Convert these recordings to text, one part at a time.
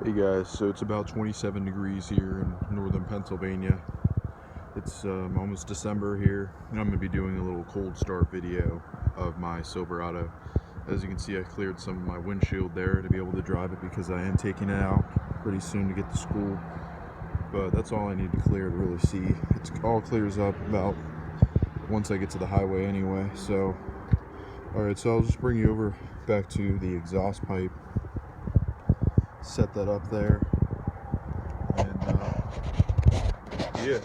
Hey guys, so it's about 27 degrees here in northern Pennsylvania. It's almost December here, and I'm going to be doing a little cold start video of my Silverado. As you can see, I cleared some of my windshield there to be able to drive it because I am taking it out pretty soon to get to school. But that's all I need to clear to really see. It all clears up about once I get to the highway anyway. So, alright, so I'll just bring you over back to the exhaust pipe. Set that up there, and yeah,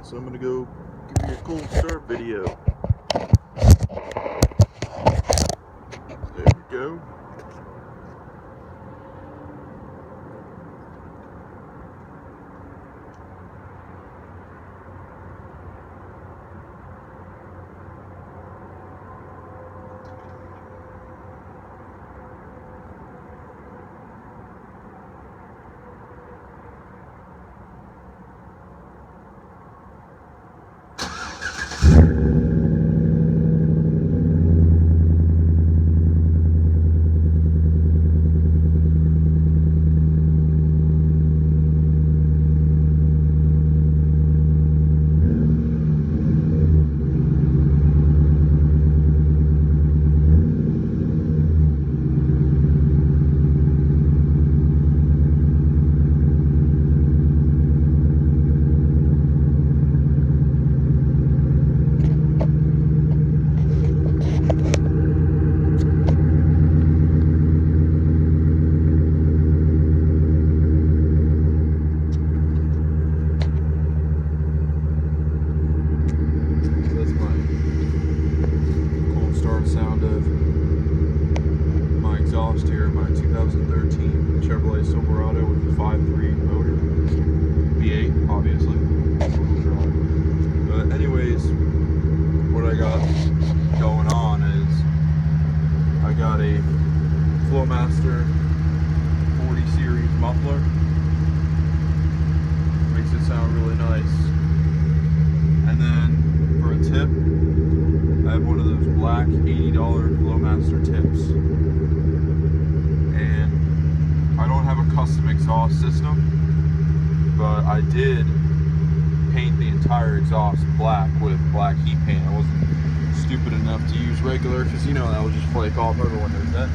so I'm gonna go give you a cold start video. There we go. Sound of my exhaust here, my 2013 Chevrolet Silverado with the 5.3 motor, V8 obviously, but anyways, what I got going on is I got a Flowmaster 40 series muffler. Makes it sound really nice. And then for a tip, I have one of those black $80 Flowmaster tips, and I don't have a custom exhaust system, but I did paint the entire exhaust black with black heat paint. I wasn't stupid enough to use regular, because you know that will just flake off. Everyone knows that.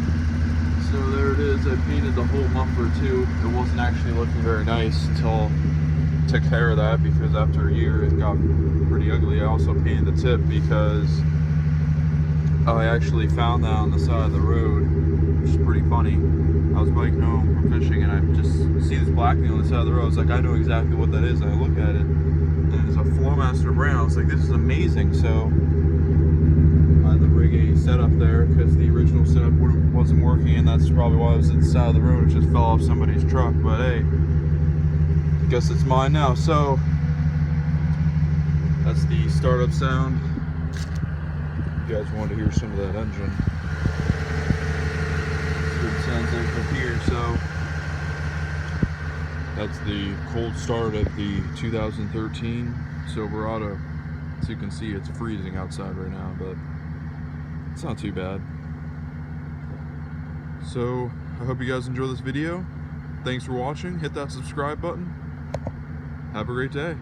So there it is. I painted the whole muffler too. It wasn't actually looking very nice until I took care of that, because after a year it got pretty ugly. I also painted the tip because I actually found that on the side of the road, which is pretty funny. I was biking home from fishing and I just see this black thing on the side of the road. I was like, I know exactly what that is. And I look at it and it's a Flowmaster brand. I was like, this is amazing. So I had the rig A set up there because the original setup wasn't working, and that's probably why it was at the side of the road. It just fell off somebody's truck, but hey, I guess it's mine now. So that's the startup sound. You guys want to hear some of that engine. That's what it sounds like up here. So that's the cold start of the 2013 Silverado. As you can see, it's freezing outside right now, but it's not too bad. So I hope you guys enjoy this video. Thanks for watching. Hit that subscribe button. Have a great day.